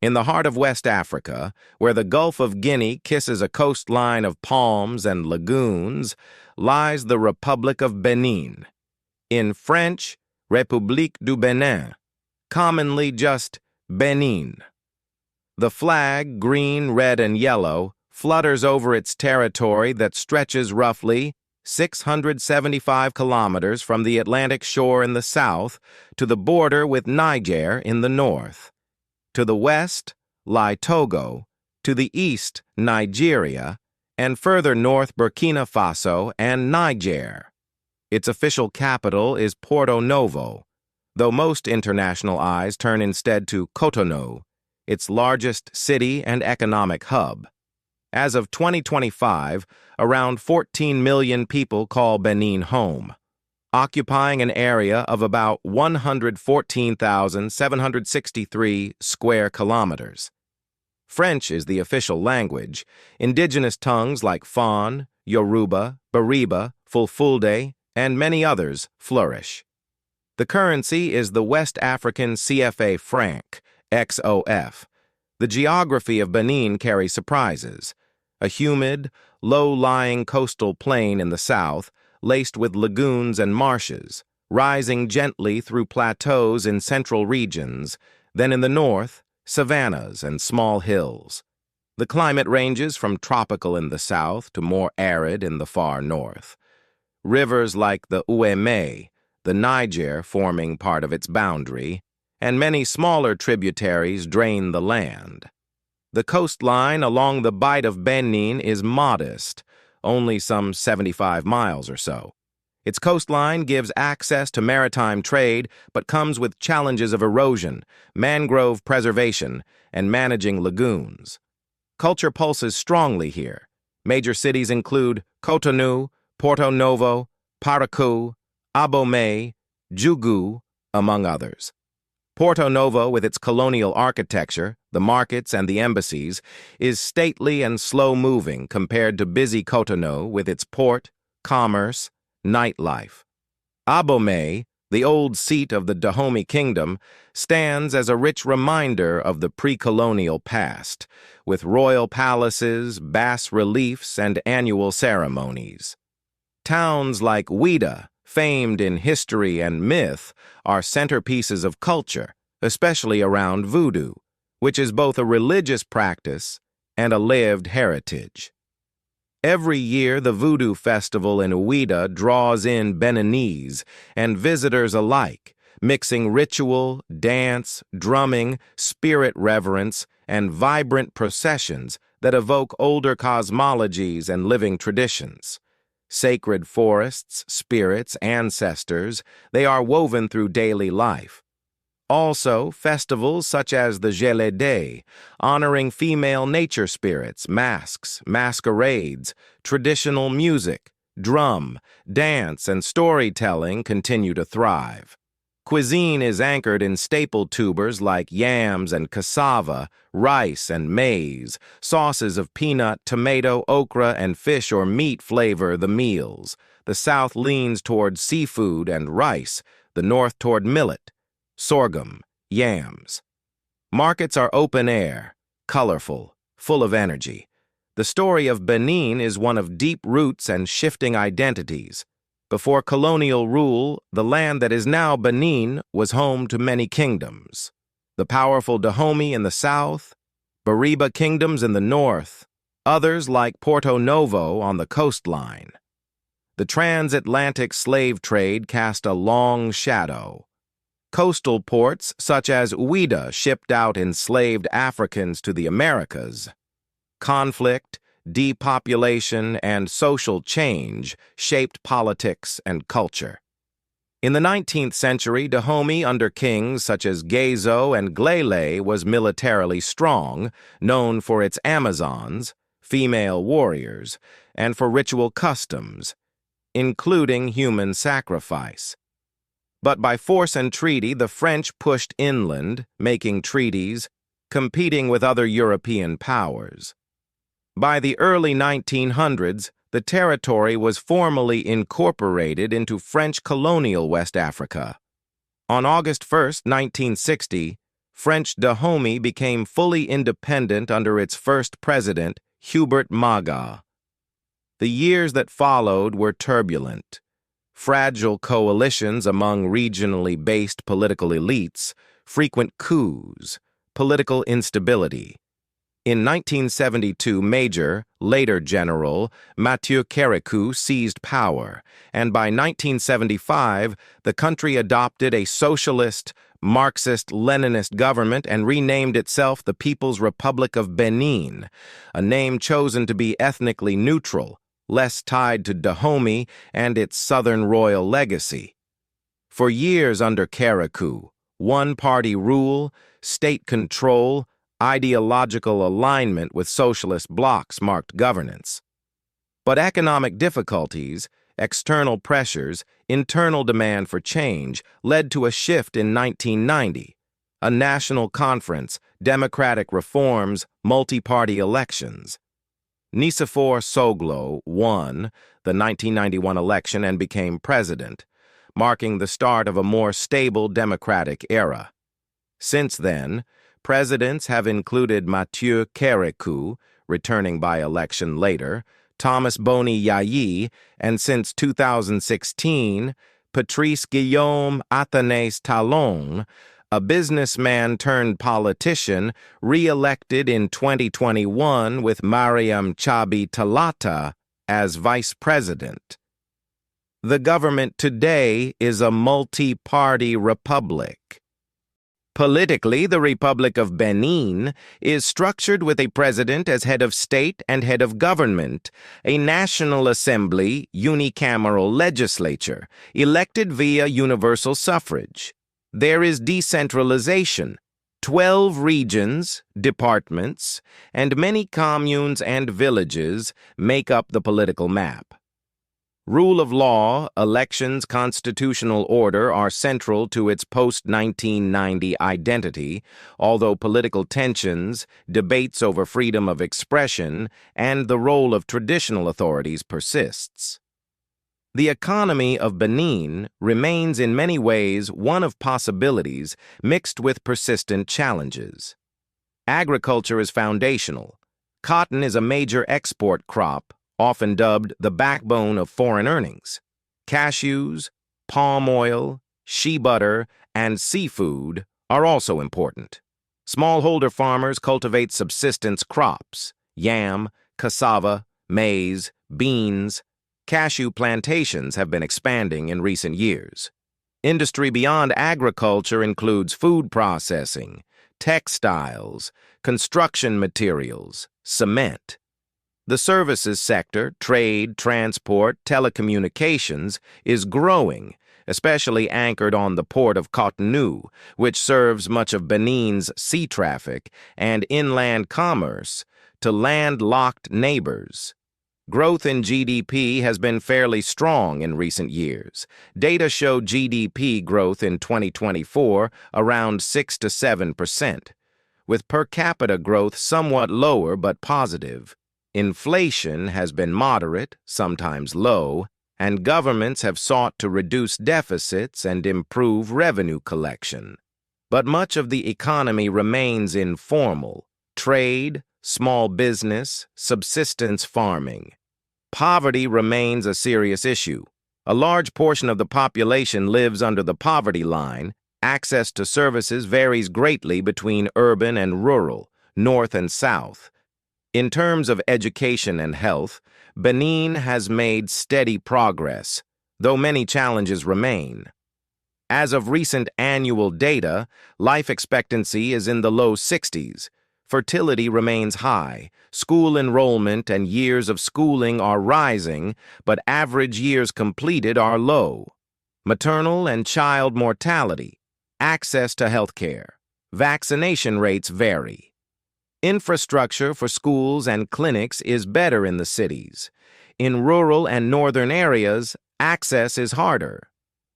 In the heart of West Africa, where the Gulf of Guinea kisses a coastline of palms and lagoons, lies the Republic of Benin. In French, République du Benin, commonly just Benin. The flag, green, red, and yellow, flutters over its territory that stretches roughly 675 kilometers from the Atlantic shore in the south to the border with Niger in the north. To the west lie Togo, to the east Nigeria, and further north Burkina Faso and Niger. Its official capital is Porto Novo, though most international eyes turn instead to Cotonou, its largest city and economic hub. As of 2025, around 14 million people call Benin home, occupying an area of about 114,763 square kilometers. French is the official language. Indigenous tongues like Fon, Yoruba, Bariba, Fulfulde, and many others flourish. The currency is the West African CFA franc, XOF. The geography of Benin carries surprises. A humid, low-lying coastal plain in the south, laced with lagoons and marshes, rising gently through plateaus in central regions, then in the north, savannas and small hills. The climate ranges from tropical in the south to more arid in the far north. Rivers like the Dahomey, the Niger forming part of its boundary, and many smaller tributaries drain the land. The coastline along the Bight of Benin is modest, only some 75 miles or so. Its coastline gives access to maritime trade, but comes with challenges of erosion, mangrove preservation, and managing lagoons. Culture pulses strongly here. Major cities include Cotonou, Porto Novo, Parakou, Dahomey, Jugu, among others. Porto Novo, with its colonial architecture, the markets, and the embassies, is stately and slow-moving compared to busy Cotonou with its port, commerce, nightlife. Dahomey, the old seat of the Dahomey kingdom, stands as a rich reminder of the pre-colonial past, with royal palaces, bas-reliefs, and annual ceremonies. Towns like Ouidah, famed in history and myth, are centerpieces of culture, especially around Voodoo, which is both a religious practice and a lived heritage. Every year, the Voodoo festival in Ouidah draws in Beninese and visitors alike, mixing ritual, dance, drumming, spirit reverence, and vibrant processions that evoke older cosmologies and living traditions. Sacred forests, spirits, ancestors, they are woven through daily life. Also, festivals such as the Gelede, honoring female nature spirits, masks, masquerades, traditional music, drum, dance, and storytelling continue to thrive. Cuisine is anchored in staple tubers like yams and cassava, rice and maize. Sauces of peanut, tomato, okra, and fish or meat flavor the meals. The south leans toward seafood and rice, the north toward millet, sorghum, yams. Markets are open air, colorful, full of energy. The story of Benin is one of deep roots and shifting identities. Before colonial rule, the land that is now Benin was home to many kingdoms. The powerful Dahomey in the south, Bariba kingdoms in the north, others like Porto Novo on the coastline. The transatlantic slave trade cast a long shadow. Coastal ports such as Ouidah shipped out enslaved Africans to the Americas. Conflict, depopulation, and social change shaped politics and culture. In the 19th century, Dahomey under kings such as Gezo and Glele was militarily strong, known for its Amazons, female warriors, and for ritual customs, including human sacrifice. But by force and treaty, the French pushed inland, making treaties, competing with other European powers. By the early 1900s, the territory was formally incorporated into French colonial West Africa. On August 1, 1960, French Dahomey became fully independent under its first president, Hubert Maga. The years that followed were turbulent. Fragile coalitions among regionally based political elites, frequent coups, political instability. In 1972, Major, later General, Mathieu Kérékou seized power, and by 1975, the country adopted a socialist, Marxist-Leninist government and renamed itself the People's Republic of Benin, a name chosen to be ethnically neutral, less tied to Dahomey and its southern royal legacy. For years under Kérékou, one-party rule, state control, ideological alignment with socialist blocs marked governance. But economic difficulties, external pressures, internal demand for change led to a shift in 1990, a national conference, democratic reforms, multi-party elections. Nicéphore Soglo won the 1991 election and became president, marking the start of a more stable democratic era. Since then, presidents have included Mathieu Kérékou, returning by election later, Thomas Boni Yayi, and since 2016, Patrice Guillaume Athanase Talon, a businessman turned politician, re-elected in 2021 with Mariam Chabi Talata as vice president. The government today is a multi-party republic. Politically, the Republic of Benin is structured with a president as head of state and head of government, a national assembly, unicameral legislature, elected via universal suffrage. There is decentralization, 12 regions, departments, and many communes and villages make up the political map. Rule of law, elections, constitutional order are central to its post-1990 identity, although political tensions, debates over freedom of expression, and the role of traditional authorities persists. The economy of Benin remains in many ways one of possibilities mixed with persistent challenges. Agriculture is foundational. Cotton is a major export crop, often dubbed the backbone of foreign earnings. Cashews, palm oil, shea butter, and seafood are also important. Smallholder farmers cultivate subsistence crops, yam, cassava, maize, beans. Cashew plantations have been expanding in recent years. Industry beyond agriculture includes food processing, textiles, construction materials, cement. The services sector, trade, transport, telecommunications, is growing, especially anchored on the port of Cotonou, which serves much of Benin's sea traffic and inland commerce to landlocked neighbors. Growth in GDP has been fairly strong in recent years. Data show GDP growth in 2024 around 6 to 7%, with per capita growth somewhat lower but positive. Inflation has been moderate, sometimes low, and governments have sought to reduce deficits and improve revenue collection. But much of the economy remains informal: trade, small business, subsistence farming. Poverty remains a serious issue. A large portion of the population lives under the poverty line. Access to services varies greatly between urban and rural, north and south. In terms of education and health, Benin has made steady progress, though many challenges remain. As of recent annual data, life expectancy is in the low 60s. Fertility remains high. School enrollment and years of schooling are rising, but average years completed are low. Maternal and child mortality, access to health care, vaccination rates vary. Infrastructure for schools and clinics is better in the cities. In rural and northern areas, access is harder.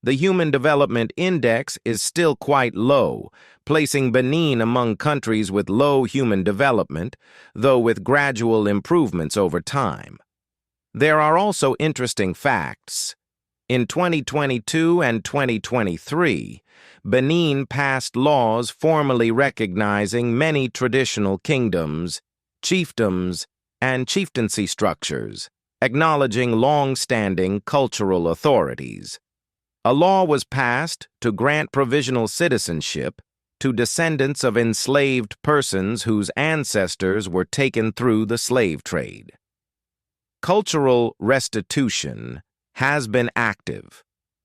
The Human Development Index is still quite low, placing Benin among countries with low human development, though with gradual improvements over time. There are also interesting facts. In 2022 and 2023, Benin passed laws formally recognizing many traditional kingdoms, chiefdoms, and chieftaincy structures, acknowledging long-standing cultural authorities. A law was passed to grant provisional citizenship to descendants of enslaved persons whose ancestors were taken through the slave trade. Cultural restitution has been active.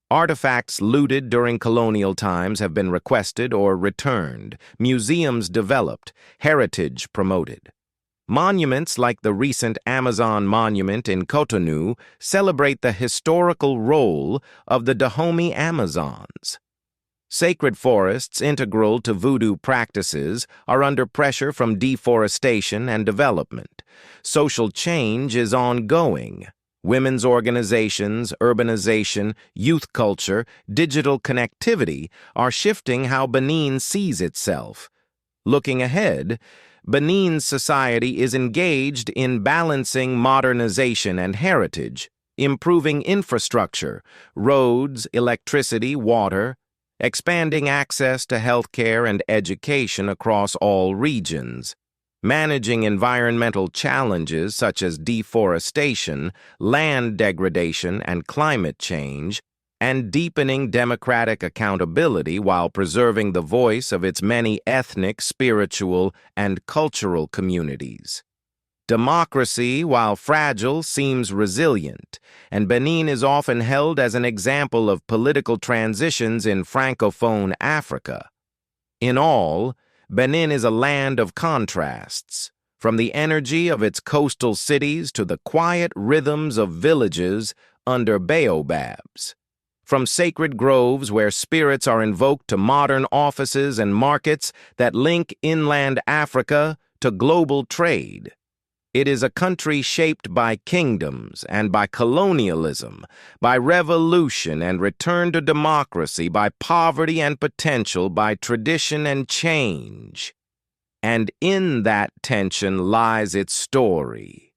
Artifacts looted during colonial times have been requested or returned, museums developed, heritage promoted. Monuments like the recent Amazon monument in Cotonou celebrate the historical role of the Dahomey Amazons. Sacred forests integral to Voodoo practices are under pressure from deforestation and development. Social change is ongoing. Women's organizations, urbanization, youth culture, digital connectivity are shifting how Benin sees itself. Looking ahead, Benin's society is engaged in balancing modernization and heritage, improving infrastructure, roads, electricity, water, expanding access to healthcare and education across all regions, managing environmental challenges such as deforestation, land degradation, and climate change, and deepening democratic accountability while preserving the voice of its many ethnic, spiritual, and cultural communities. Democracy, while fragile, seems resilient, and Benin is often held as an example of political transitions in Francophone Africa. In all, Benin is a land of contrasts, from the energy of its coastal cities to the quiet rhythms of villages under baobabs. From sacred groves where spirits are invoked to modern offices and markets that link inland Africa to global trade. It is a country shaped by kingdoms and by colonialism, by revolution and return to democracy, by poverty and potential, by tradition and change. And in that tension lies its story.